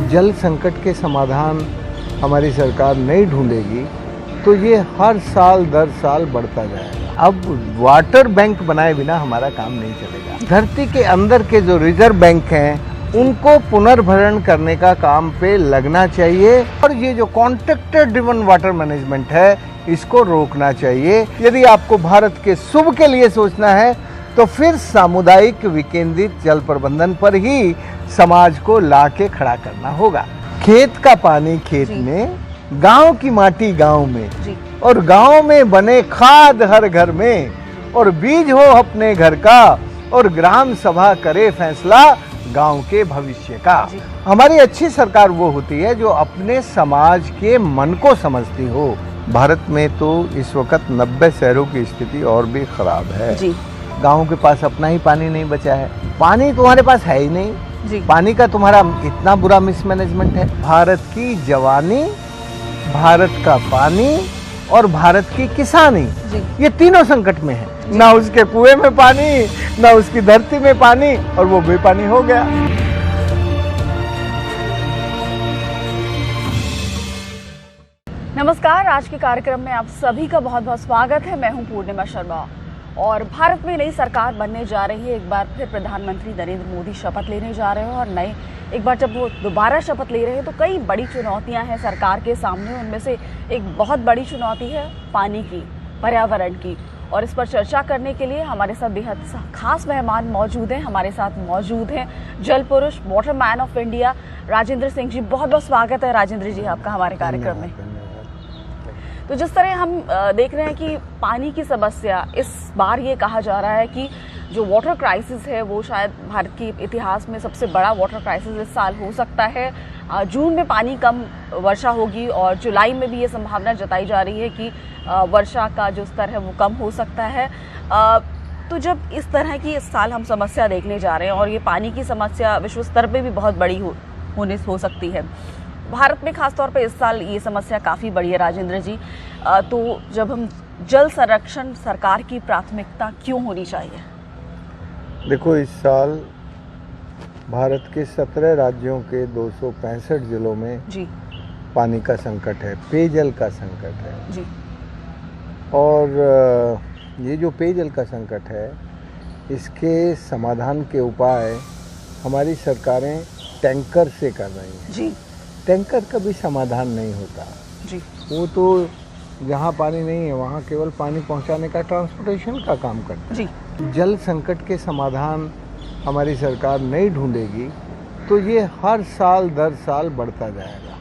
जल संकट के समाधान हमारी सरकार नहीं ढूंढेगी तो ये हर साल दर साल बढ़ता जाएगा। अब वाटर बैंक बनाए बिना हमारा काम नहीं चलेगा। धरती के अंदर के जो रिजर्व बैंक हैं उनको पुनर्भरण करने का काम पे लगना चाहिए और ये जो कॉन्ट्रैक्टर ड्रिवन वाटर मैनेजमेंट है इसको रोकना चाहिए। यदि आपको भारत के शुभ के लिए सोचना है तो फिर सामुदायिक विकेंद्रित जल प्रबंधन पर ही समाज को लाके खड़ा करना होगा। खेत का पानी खेत में, गांव की माटी गांव में और गांव में बने खाद हर घर में और बीज हो अपने घर का और ग्राम सभा करे फैसला गांव के भविष्य का। हमारी अच्छी सरकार वो होती है जो अपने समाज के मन को समझती हो। भारत में तो इस वक्त 90 शहरों की स्थिति और भी खराब है। गाँव के पास अपना ही पानी नहीं बचा है। पानी तुम्हारे पास है ही नहीं। पानी का तुम्हारा इतना बुरा मिसमैनेजमेंट है। भारत की जवानी, भारत का पानी और भारत की किसानी, ये तीनों संकट में है। ना उसके कुएं में पानी, ना उसकी धरती में पानी और वो बेपानी हो गया। नमस्कार, आज के कार्यक्रम में आप सभी का बहुत बहुत स्वागत है। मैं हूं पूर्णिमा शर्मा और भारत में नई सरकार बनने जा रही है। एक बार फिर प्रधानमंत्री नरेंद्र मोदी शपथ लेने जा रहे हैं और एक बार जब वो दोबारा शपथ ले रहे हैं तो कई बड़ी चुनौतियां हैं सरकार के सामने। उनमें से एक बहुत बड़ी चुनौती है पानी की, पर्यावरण की। और इस पर चर्चा करने के लिए हमारे साथ बेहद खास मेहमान मौजूद हैं। हमारे साथ मौजूद हैं जल पुरुष, water man of India Rajendra Singh ji. बहुत बहुत स्वागत है राजेंद्र जी आपका हमारे कार्यक्रम में। तो जिस तरह हम देख रहे हैं कि पानी की समस्या, इस बार ये कहा जा रहा है कि जो वाटर क्राइसिस है वो शायद भारत के इतिहास में सबसे बड़ा वाटर क्राइसिस इस साल हो सकता है। जून में पानी कम वर्षा होगी और जुलाई में भी ये संभावना जताई जा रही है कि वर्षा का जो स्तर है वो कम हो सकता है। तो जब इस तरह की इस साल हम समस्या देखने जा रहे हैं और ये पानी की समस्या विश्व स्तर पे भी बहुत बड़ी हो सकती है, भारत में खासतौर पे इस साल ये समस्या काफ़ी बड़ी है राजेंद्र जी। तो जब हम जल संरक्षण सरकार की प्राथमिकता क्यों होनी चाहिए? देखो, इस साल भारत के 17 राज्यों के 265 जिलों में पानी का संकट है, पेयजल का संकट है। और ये जो पेयजल का संकट है इसके समाधान के उपाय हमारी सरकारें टैंकर से कर रही हैं। टैंकर कभी समाधान नहीं होता। वो तो जहाँ पानी नहीं है वहाँ केवल पानी पहुँचाने का, ट्रांसपोर्टेशन का काम करता है। जल संकट के समाधान हमारी सरकार नहीं ढूंढेगी तो ये हर साल दर साल बढ़ता जाएगा।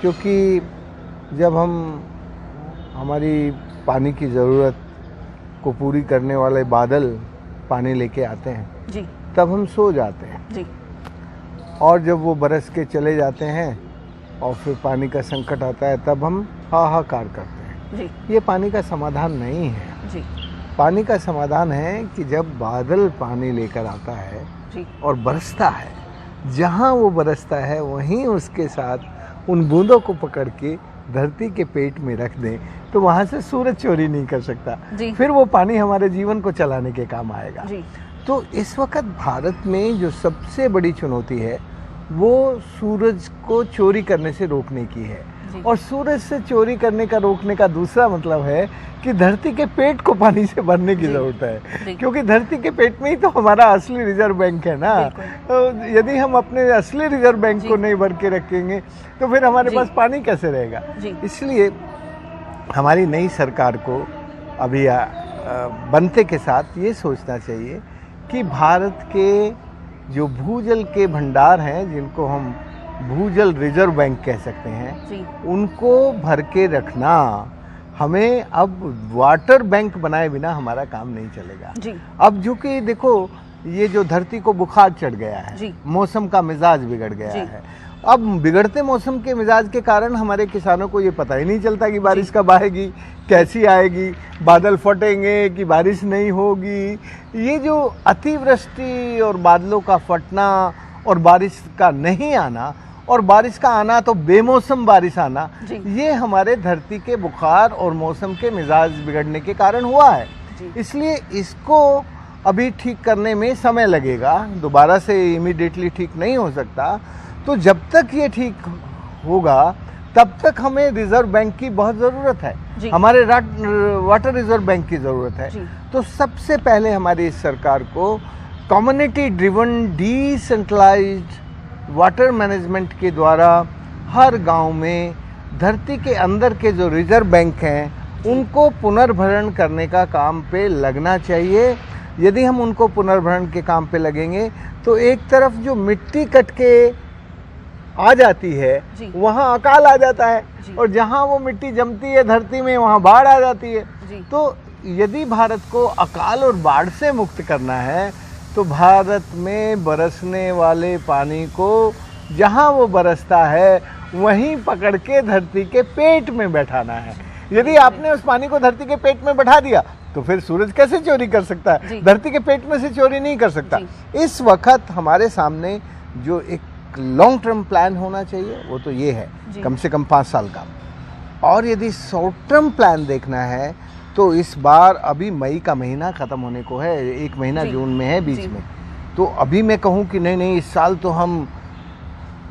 क्योंकि जब हम हमारी पानी की ज़रूरत को पूरी करने वाले बादल पानी लेके आते हैं तब हम सो जाते हैं और जब वो बरस के चले जाते हैं और फिर पानी का संकट आता है तब हम हाहाकार करते हैं। ये पानी का समाधान नहीं है। पानी का समाधान है कि जब बादल पानी लेकर आता है और बरसता है, जहाँ वो बरसता है वहीं उसके साथ उन बूंदों को पकड़ के धरती के पेट में रख दें तो वहाँ से सूरज चोरी नहीं कर सकता। फिर वो पानी हमारे जीवन को चलाने के काम आएगा। तो इस वक्त भारत में जो सबसे बड़ी चुनौती है वो सूरज को चोरी करने से रोकने की है। और सूरज से चोरी करने का रोकने का दूसरा मतलब है कि धरती के पेट को पानी से भरने की ज़रूरत है। क्योंकि धरती के पेट में ही तो हमारा असली रिजर्व बैंक है ना। तो यदि हम अपने असली रिजर्व बैंक को नहीं भर के रखेंगे तो फिर हमारे पास पानी कैसे रहेगा। इसलिए हमारी नई सरकार को अभी बनते के साथ ये सोचना चाहिए कि भारत के जो भूजल के भंडार हैं, जिनको हम भूजल रिजर्व बैंक कह सकते हैं, उनको भर के रखना। हमें अब वाटर बैंक बनाए बिना हमारा काम नहीं चलेगा। अब जो कि देखो, ये जो धरती को बुखार चढ़ गया है, मौसम का मिजाज बिगड़ गया है। अब बिगड़ते मौसम के मिजाज के कारण हमारे किसानों को ये पता ही नहीं चलता कि बारिश कब आएगी, कैसी आएगी, बादल फटेंगे कि बारिश नहीं होगी। ये जो अतिवृष्टि और बादलों का फटना और बारिश का नहीं आना और बारिश का आना तो बेमौसम बारिश आना, ये हमारे धरती के बुखार और मौसम के मिजाज बिगड़ने के कारण हुआ है। इसलिए इसको अभी ठीक करने में समय लगेगा, दोबारा से इमीडिएटली ठीक नहीं हो सकता। तो जब तक ये ठीक होगा तब तक हमें रिजर्व बैंक की बहुत ज़रूरत है, हमारे वाटर रिजर्व बैंक की ज़रूरत है। तो सबसे पहले हमारी इस सरकार को community driven decentralised water management के द्वारा हर गांव में धरती के अंदर के जो रिजर्व बैंक हैं उनको पुनर्भरण करने का काम पे लगना चाहिए। यदि हम उनको पुनर्भरण के काम पे लगेंगे तो एक तरफ जो मिट्टी कट के आ जाती है वहाँ अकाल आ जाता है, और जहाँ वो मिट्टी जमती है धरती में वहाँ बाढ़ आ जाती है। तो यदि भारत को अकाल और बाढ़ से मुक्त करना है तो भारत में बरसने वाले पानी को जहाँ वो बरसता है वहीं पकड़ के धरती के पेट में बैठाना है। यदि आपने उस पानी को धरती के पेट में बैठा दिया तो फिर सूरज कैसे चोरी कर सकता है? धरती के पेट में से चोरी नहीं कर सकता। इस वक्त हमारे सामने जो एक लॉन्ग टर्म प्लान होना चाहिए वो तो ये है, कम से कम 5 साल का। और यदि शॉर्ट टर्म प्लान देखना है तो इस बार अभी मई का महीना ख़त्म होने को है, 1 महीना जून में है बीच में। तो अभी मैं कहूँ कि नहीं इस साल तो हम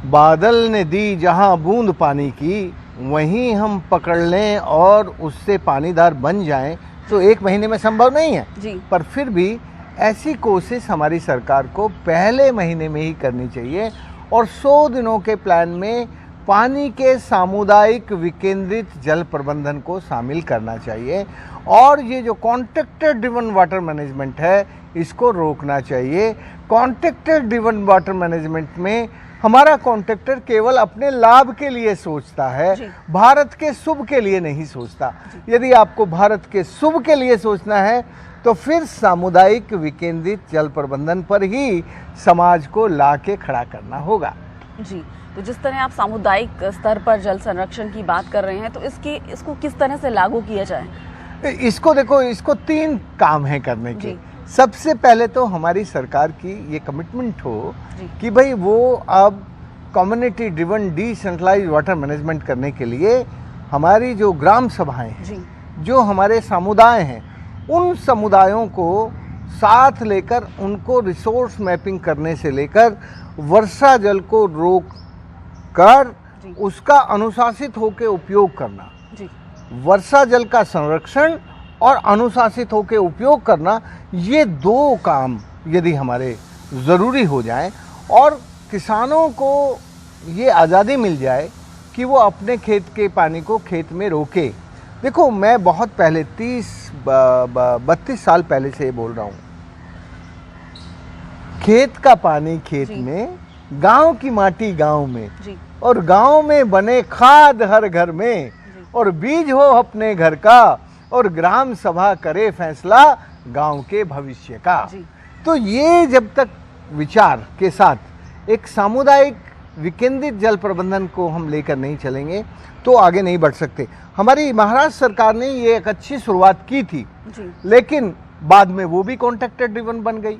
बादल ने दी जहाँ बूंद पानी की वहीं हम पकड़ लें और उससे पानीदार बन जाएं, तो 1 महीने में संभव नहीं है। पर फिर भी ऐसी कोशिश हमारी सरकार को पहले महीने में ही करनी चाहिए और 100 दिनों के प्लान में पानी के सामुदायिक विकेंद्रित जल प्रबंधन को शामिल करना चाहिए। और ये जो कॉन्ट्रैक्टर ड्रिवन वाटर मैनेजमेंट है इसको रोकना चाहिए। कॉन्ट्रैक्टर ड्रिवन वाटर मैनेजमेंट में हमारा कॉन्ट्रैक्टर केवल अपने लाभ के लिए सोचता है, भारत के शुभ के लिए नहीं सोचता। यदि आपको भारत के शुभ के लिए सोचना है तो फिर सामुदायिक विकेंद्रित जल प्रबंधन पर ही समाज को ला के खड़ा करना होगा। जी, तो जिस तरह आप सामुदायिक स्तर पर जल संरक्षण की बात कर रहे हैं तो इसको किस तरह से लागू किया जाए? इसको देखो, इसको 3 काम है करने के। सबसे पहले तो हमारी सरकार की ये कमिटमेंट हो कि भाई वो अब community driven decentralised water management करने के लिए हमारी जो ग्राम सभाएं हैं, जो हमारे समुदाय हैं, उन समुदायों को साथ लेकर उनको रिसोर्स मैपिंग करने से लेकर वर्षा जल को रोक कर उसका अनुशासित होकर उपयोग करना, वर्षा जल का संरक्षण और अनुशासित होकर उपयोग करना, ये 2 काम यदि हमारे ज़रूरी हो जाए और किसानों को ये आज़ादी मिल जाए कि वो अपने खेत के पानी को खेत में रोके। देखो, मैं बहुत पहले 30-32 साल पहले से बोल रहा हूँ, खेत का पानी खेत में, गांव की माटी गांव में, और गांव में बने खाद हर घर में, और बीज हो अपने घर का, और ग्राम सभा करे फैसला गांव के भविष्य का। तो ये जब तक विचार के साथ एक सामुदायिक विकेंद्रित जल प्रबंधन को हम लेकर नहीं चलेंगे तो आगे नहीं बढ़ सकते। हमारी महाराष्ट्र सरकार ने ये एक अच्छी शुरुआत की थी, लेकिन बाद में वो भी कॉन्ट्रैक्टर ड्रिवन बन गई।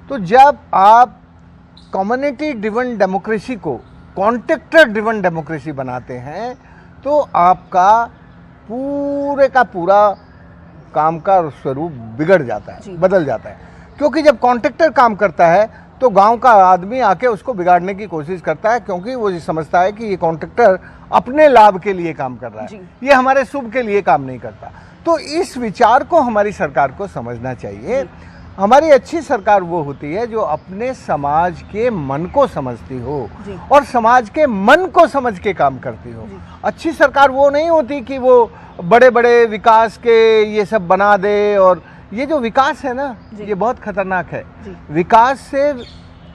तो जब आप कम्युनिटी ड्रिवन डेमोक्रेसी को कॉन्ट्रैक्टर ड्रिवन डेमोक्रेसी बनाते हैं तो आपका पूरे का पूरा काम का स्वरूप बिगड़ जाता है, बदल जाता है। क्योंकि जब कॉन्ट्रैक्टर काम करता है तो गांव का आदमी आके उसको बिगाड़ने की कोशिश करता है, क्योंकि वो ये समझता है कि ये कॉन्ट्रैक्टर अपने लाभ के लिए काम कर रहा है, ये हमारे शुभ के लिए काम नहीं करता। तो इस विचार को हमारी सरकार को समझना चाहिए। हमारी अच्छी सरकार वो होती है जो अपने समाज के मन को समझती हो और समाज के मन को समझ के काम करती हो। अच्छी सरकार वो नहीं होती कि वो बड़े बड़े विकास के ये सब बना दे, और ये जो विकास है ना ये बहुत खतरनाक है। विकास से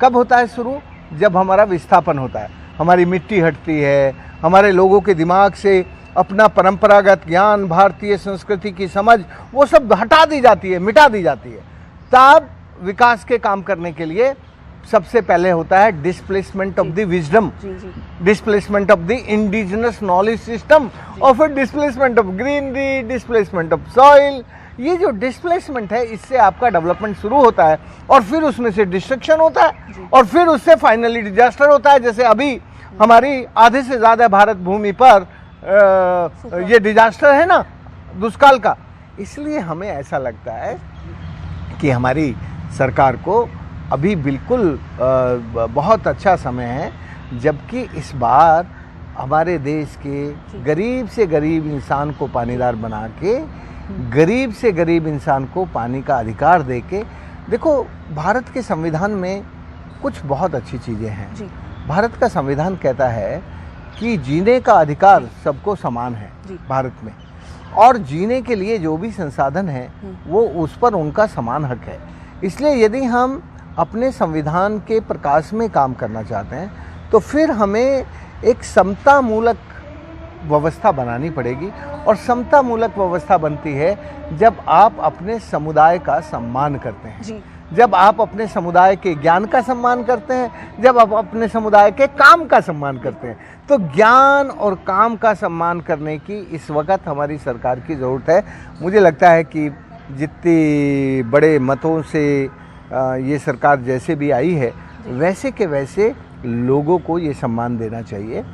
कब होता है शुरू? जब हमारा विस्थापन होता है, हमारी मिट्टी हटती है, हमारे लोगों के दिमाग से अपना परंपरागत ज्ञान, भारतीय संस्कृति की समझ, वो सब हटा दी जाती है, मिटा दी जाती है। तब विकास के काम करने के लिए सबसे पहले होता है displacement of the wisdom, displacement of the indigenous knowledge system, और फिर displacement of greenery, displacement of soil. ये जो डिस्प्लेसमेंट है इससे आपका डेवलपमेंट शुरू होता है, और फिर उसमें से डिस्ट्रक्शन होता है, और फिर उससे फाइनली डिजास्टर होता है। जैसे अभी हमारी आधे से ज़्यादा भारत भूमि पर ये डिजास्टर है ना, दुष्काल का। इसलिए हमें ऐसा लगता है कि हमारी सरकार को अभी बिल्कुल बहुत अच्छा समय है जबकि इस बार हमारे देश के गरीब से गरीब इंसान को पानीदार बना के, गरीब से गरीब इंसान को पानी का अधिकार दे के, देखो भारत के संविधान में कुछ बहुत अच्छी चीज़ें हैं। भारत का संविधान कहता है कि जीने का अधिकार सबको समान है भारत में, और जीने के लिए जो भी संसाधन है वो उस पर उनका समान हक है। इसलिए यदि हम अपने संविधान के प्रकाश में काम करना चाहते हैं तो फिर हमें एक समतामूलक व्यवस्था बनानी पड़ेगी, और समतामूलक व्यवस्था बनती है जब आप अपने समुदाय का सम्मान करते हैं, जब आप अपने समुदाय के ज्ञान का सम्मान करते हैं, जब आप अपने समुदाय के काम का सम्मान करते हैं। तो ज्ञान और काम का सम्मान करने की इस वक्त हमारी सरकार की ज़रूरत है। मुझे लगता है कि जितने बड़े मतों से ये सरकार जैसे भी आई है, वैसे के वैसे लोगों को ये सम्मान देना चाहिए।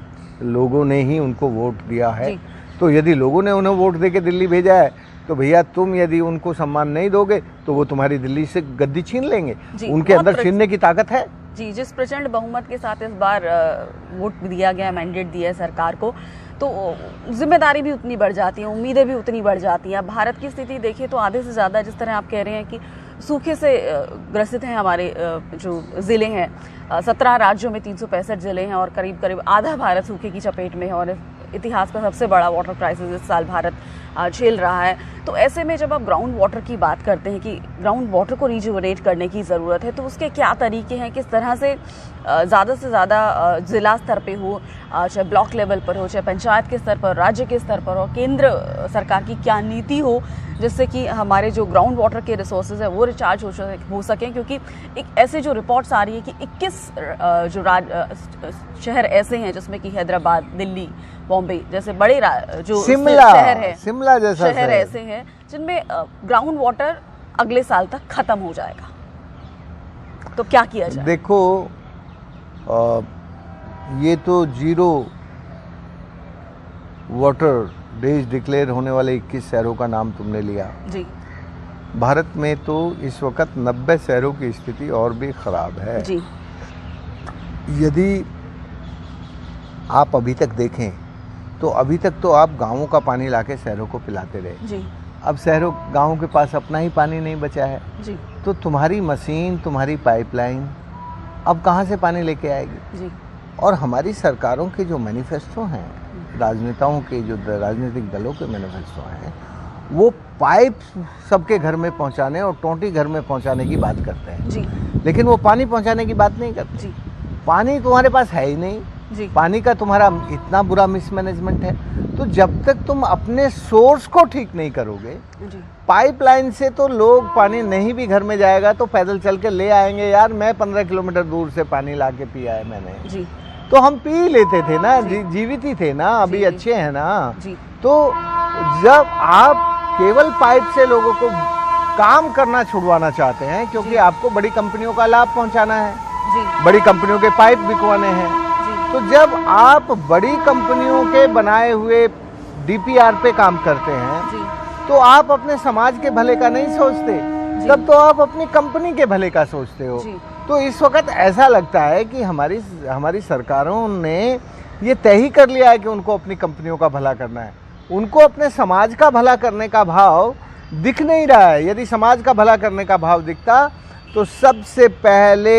लोगों ने ही उनको वोट दिया है, तो यदि लोगों ने उन्हें वोट दे के दिल्ली भेजा है तो भैया तुम यदि उनको सम्मान नहीं दोगे तो वो तुम्हारी दिल्ली से गद्दी छीन लेंगे। उनके अंदर छीनने की ताकत है। जी, जिस प्रचंड बहुमत के साथ इस बार वोट दिया गया, मैंडेट दिया है सरकार को, तो जिम्मेदारी भी उतनी बढ़ जाती है, उम्मीदें भी उतनी बढ़ जाती हैं। भारत की स्थिति देखिए तो आधे से ज़्यादा, जिस तरह आप कह रहे हैं कि सूखे से ग्रसित हैं हमारे जो ज़िले हैं, 17 राज्यों में 365 ज़िले हैं, और करीब करीब आधा भारत सूखे की चपेट में है, और इतिहास का सबसे बड़ा वाटर क्राइसिस इस साल भारत झेल रहा है। तो ऐसे में जब आप ग्राउंड वाटर की बात करते हैं कि ग्राउंड वाटर को रिजुवनेट करने की ज़रूरत है, तो उसके क्या तरीके हैं, किस तरह से ज़्यादा से ज़्यादा ज़िला स्तर पे हो, चाहे ब्लॉक लेवल पर हो, चाहे पंचायत के स्तर पर, राज्य के स्तर पर, और केंद्र सरकार की क्या नीति हो जिससे कि हमारे जो ग्राउंड वाटर के रिसोर्सेज है वो रिचार्ज हो सकें। क्योंकि एक ऐसे जो रिपोर्ट्स आ रही है कि 21 जो शहर ऐसे हैं जिसमें कि हैदराबाद, दिल्ली, बॉम्बे जैसे बड़े जो शहर है, शिमला जैसा शहर ऐसे हैं जिनमें ग्राउंड वाटर अगले साल तक खत्म हो जाएगा। तो क्या किया जाए? देखो, ये तो जीरो वाटर डेज डिक्लेयर होने वाले 21 शहरों का नाम तुमने लिया जी। भारत में तो इस वक्त 90 शहरों की स्थिति और भी खराब है जी। यदि आप अभी तक देखें तो अभी तक तो आप गांवों का पानी लाके शहरों को पिलाते रहे जी। अब शहरों गांवों के पास अपना ही पानी नहीं बचा है जी। तो तुम्हारी मशीन, तुम्हारी पाइपलाइन अब कहाँ से पानी लेके आएगी जी। और हमारी सरकारों के जो मैनिफेस्टो हैं, राजनेताओं के जो राजनीतिक दलों के मैनिफेस्टो हैं, वो पाइप सबके घर में पहुंचाने और टोंटी घर में पहुंचाने की बात करते हैं जी। लेकिन वो पानी पहुंचाने की बात नहीं करते जी। पानी तुम्हारे पास है ही नहीं जी। पानी का तुम्हारा इतना बुरा मिसमैनेजमेंट है। तो जब तक तुम अपने सोर्स को ठीक नहीं करोगे, पाइपलाइन से तो लोग पानी नहीं भी घर में जाएगा तो पैदल चल के ले आएंगे। यार मैं 15 किलोमीटर दूर से पानी ला के पिया है मैंने जी। तो हम पी लेते थे ना, जीवित ही थे ना, अभी अच्छे हैं ना जी। तो जब आप केवल पाइप से लोगों को काम करना छुड़वाना चाहते हैं क्योंकि आपको बड़ी कंपनियों का लाभ पहुंचाना है जी। बड़ी कंपनियों के पाइप बिकवाने हैं, तो जब आप बड़ी कंपनियों के बनाए हुए डीपीआर पे काम करते हैं जी। तो आप अपने समाज के भले का नहीं सोचते, तब तो आप अपनी कंपनी के भले का सोचते हो। तो इस वक्त ऐसा लगता है कि हमारी सरकारों ने ये तय ही कर लिया है कि उनको अपनी कंपनियों का भला करना है, उनको अपने समाज का भला करने का भाव दिख नहीं रहा है। यदि समाज का भला करने का भाव दिखता तो सबसे पहले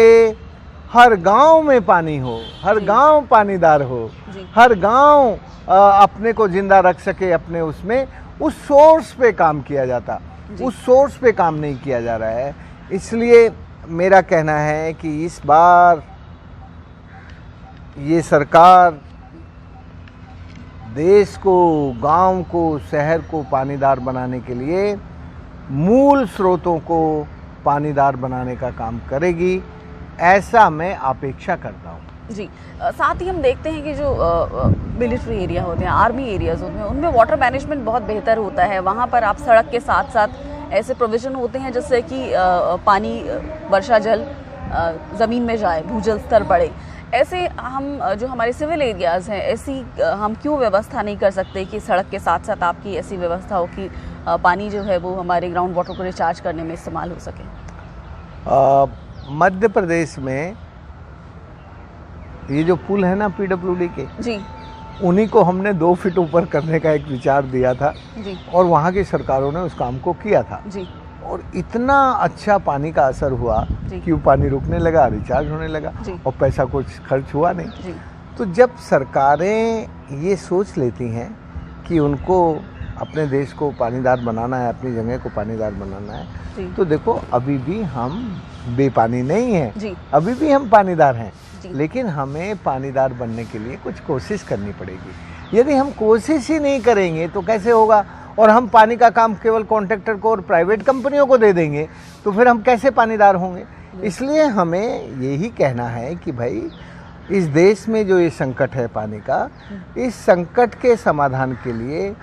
हर गांव में पानी हो, हर गांव पानीदार हो, हर गांव अपने को जिंदा रख सके अपने उसमें, उस सोर्स पे काम किया जाता। उस सोर्स पे काम नहीं किया जा रहा है। इसलिए मेरा कहना है कि इस बार ये सरकार देश को, गांव को, शहर को पानीदार बनाने के लिए मूल स्रोतों को पानीदार बनाने का काम करेगी, ऐसा मैं अपेक्षा करता हूँ जी। साथ ही हम देखते हैं कि जो मिलिट्री एरिया होते हैं, आर्मी एरियाज होते हैं, उनमें वाटर मैनेजमेंट बहुत बेहतर होता है। वहाँ पर आप सड़क के साथ साथ ऐसे प्रोविज़न होते हैं जिससे कि पानी, वर्षा जल ज़मीन में जाए, भूजल स्तर बढ़े। ऐसे हम जो हमारे सिविल एरियाज़ हैं, ऐसी हम क्यों व्यवस्था नहीं कर सकते कि सड़क के साथ साथ आपकी ऐसी व्यवस्था हो कि पानी जो है वो हमारे ग्राउंड वाटर को रिचार्ज करने में इस्तेमाल हो सके? मध्य प्रदेश में ये जो पुल है ना पीडब्ल्यूडी के जी, उन्हीं को हमने 2 फीट ऊपर करने का एक विचार दिया था जी, और वहाँ की सरकारों ने उस काम को किया था जी, और इतना अच्छा पानी का असर हुआ जी। कि वो पानी रुकने लगा, रिचार्ज होने लगा जी। और पैसा कुछ खर्च हुआ नहीं। जी, तो जब सरकारें ये सोच लेती हैं कि उनको अपने देश को पानीदार बनाना है, अपनी जगह को पानीदार बनाना है, जी, तो देखो अभी भी हम बेपानी नहीं हैं, जी, अभी भी हम पानीदार हैं, जी। लेकिन हमें पानीदार बनने के लिए कुछ कोशिश करनी पड़ेगी। यदि हम कोशिश ही नहीं करेंगे तो कैसे होगा, और हम पानी का काम केवल कॉन्ट्रैक्टर को और प्राइवेट कंपनियों को दे देंगे तो फिर हम कैसे पानीदार होंगे। इसलिए हमें यही कहना है कि भाई इस देश में जो ये संकट है पानी का, इस संकट के समाधान के लिए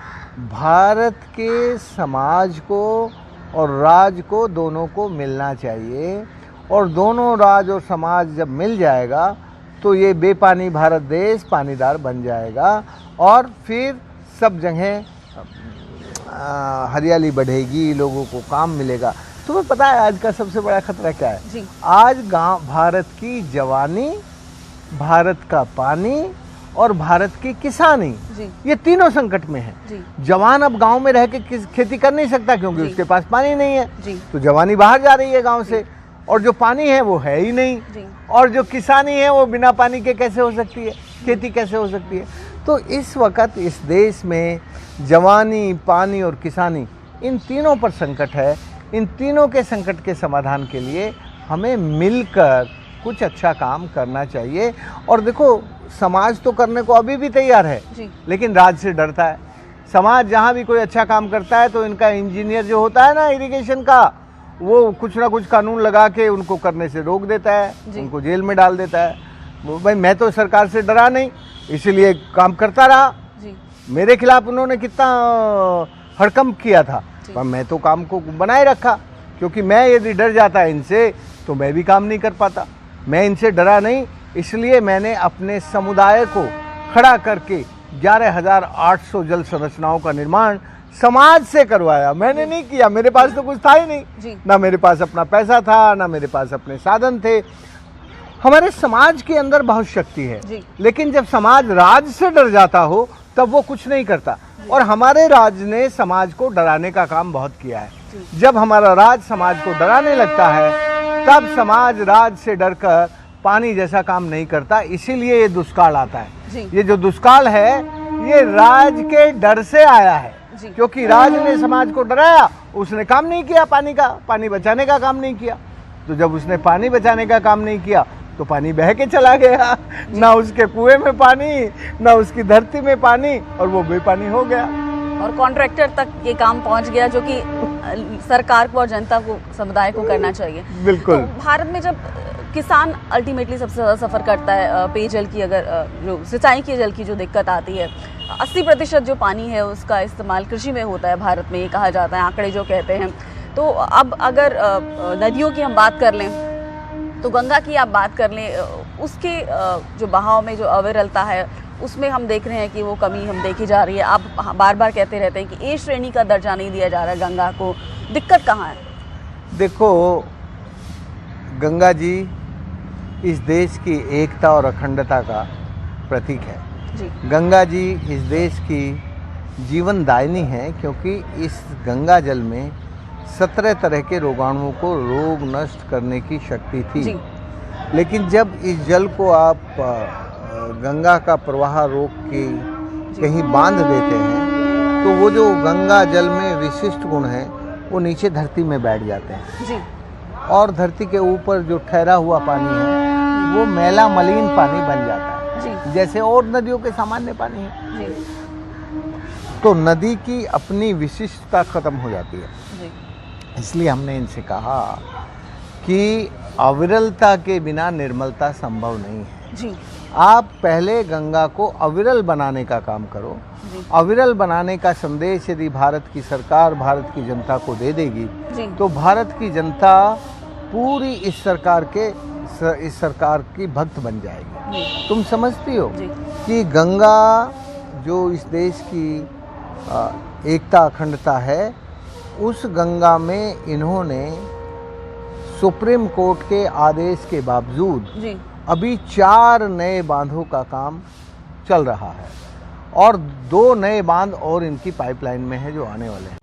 भारत के समाज को और राज्य को दोनों को मिलना चाहिए, और दोनों राज्य और समाज जब मिल जाएगा तो ये बेपानी भारत देश पानीदार बन जाएगा और फिर सब जगह हरियाली बढ़ेगी, लोगों को काम मिलेगा। तुम्हें पता है आज का सबसे बड़ा खतरा क्या है? जी। आज गांव भारत की जवानी, भारत का पानी और भारत की किसानी, जी, ये तीनों संकट में है। जी, जवान अब गांव में रह के खेती कर नहीं सकता क्योंकि जी। उसके पास पानी नहीं है, जी, तो जवानी बाहर जा रही है गांव से, और जो पानी है वो है ही नहीं, जी, और जो किसानी है वो बिना पानी के कैसे हो सकती है, खेती कैसे हो सकती है। तो इस वक्त इस देश में जवानी, पानी और किसानी, इन तीनों पर संकट है। इन तीनों के संकट के समाधान के लिए हमें मिलकर कुछ अच्छा काम करना चाहिए। और देखो समाज तो करने को अभी भी तैयार है, जी, लेकिन राज्य से डरता है। समाज जहाँ भी कोई अच्छा काम करता है तो इनका इंजीनियर जो होता है ना इरिगेशन का, वो कुछ ना कुछ कानून लगा के उनको करने से रोक देता है, उनको जेल में डाल देता है। वो भाई मैं तो सरकार से डरा नहीं, इसीलिए काम करता रहा। जी, मेरे खिलाफ उन्होंने कितना हड़कंप किया था, पर मैं तो काम को बनाए रखा, क्योंकि मैं यदि डर जाता इनसे तो मैं भी काम नहीं कर पाता। मैं इनसे डरा नहीं, इसलिए मैंने अपने समुदाय को खड़ा करके 11,800 जल संरचनाओं का निर्माण समाज से करवाया। मैंने नहीं किया, मेरे पास तो कुछ था ही नहीं, ना मेरे पास अपना पैसा था, ना मेरे पास अपने साधन थे। हमारे समाज के अंदर बहुत शक्ति है, लेकिन जब समाज राज से डर जाता हो तब वो कुछ नहीं करता, और हमारे राज ने समाज को डराने का काम बहुत किया है। जब हमारा राज समाज को डराने लगता है तब समाज राज से डरकर पानी जैसा काम नहीं करता, इसीलिए ये दुष्काल आता है। ये जो दुष्काल है ये राज के डर से आया है, क्योंकि राज ने समाज को डराया, उसने काम नहीं किया पानी का, पानी बचाने का काम नहीं किया। तो जब उसने पानी बचाने का काम नहीं किया तो पानी बह के चला गया, ना उसके कुएं में पानी, ना उसकी धरती में पानी, और वो बेपानी हो गया और कॉन्ट्रैक्टर तक ये काम पहुंच गया, जो कि सरकार को और जनता को, समुदाय को करना चाहिए। बिल्कुल। तो भारत में जब किसान अल्टीमेटली सबसे ज़्यादा सफ़र करता है, पेयजल की, अगर जो सिंचाई के जल की जो दिक्कत आती है, 80% जो पानी है उसका इस्तेमाल कृषि में होता है भारत में, ये कहा जाता है, आंकड़े जो कहते हैं। तो अब अगर नदियों की हम बात कर लें, तो गंगा की आप बात कर लें, उसके जो बहाव में जो अविरलता है उसमें हम देख रहे हैं कि वो कमी हम देखी जा रही है। आप बार बार कहते रहते हैं कि ए श्रेणी का दर्जा नहीं दिया जा रहा है गंगा को, दिक्कत कहाँ है? देखो, गंगा जी इस देश की एकता और अखंडता का प्रतीक है। जी। गंगा जी इस देश की जीवनदायिनी है, क्योंकि इस गंगा जल में 17 तरह के रोगाणुओं को रोग नष्ट करने की शक्ति थी। जी। लेकिन जब इस जल को आप गंगा का प्रवाह रोक के कहीं बांध देते हैं तो वो जो गंगा जल में विशिष्ट गुण हैं वो नीचे धरती में बैठ जाते हैं। जी। और धरती के ऊपर जो ठहरा हुआ पानी है वो मैला मलिन पानी बन जाता है। जी। जैसे और नदियों के सामान्य पानी है। जी। तो नदी की अपनी विशिष्टता खत्म हो जाती है। जी। इसलिए हमने इनसे कहा कि अविरलता के बिना निर्मलता संभव नहीं है। जी। आप पहले गंगा को अविरल बनाने का काम करो। अविरल बनाने का संदेश यदि भारत की सरकार भारत की जनता को दे देगी तो भारत की जनता पूरी इस सरकार की भक्त बन जाएगी। तुम समझती हो कि गंगा जो इस देश की एकता अखंडता है, उस गंगा में इन्होंने सुप्रीम कोर्ट के आदेश के बावजूद अभी 4 नए बांधों का काम चल रहा है और 2 नए बांध और इनकी पाइपलाइन में है जो आने वाले हैं।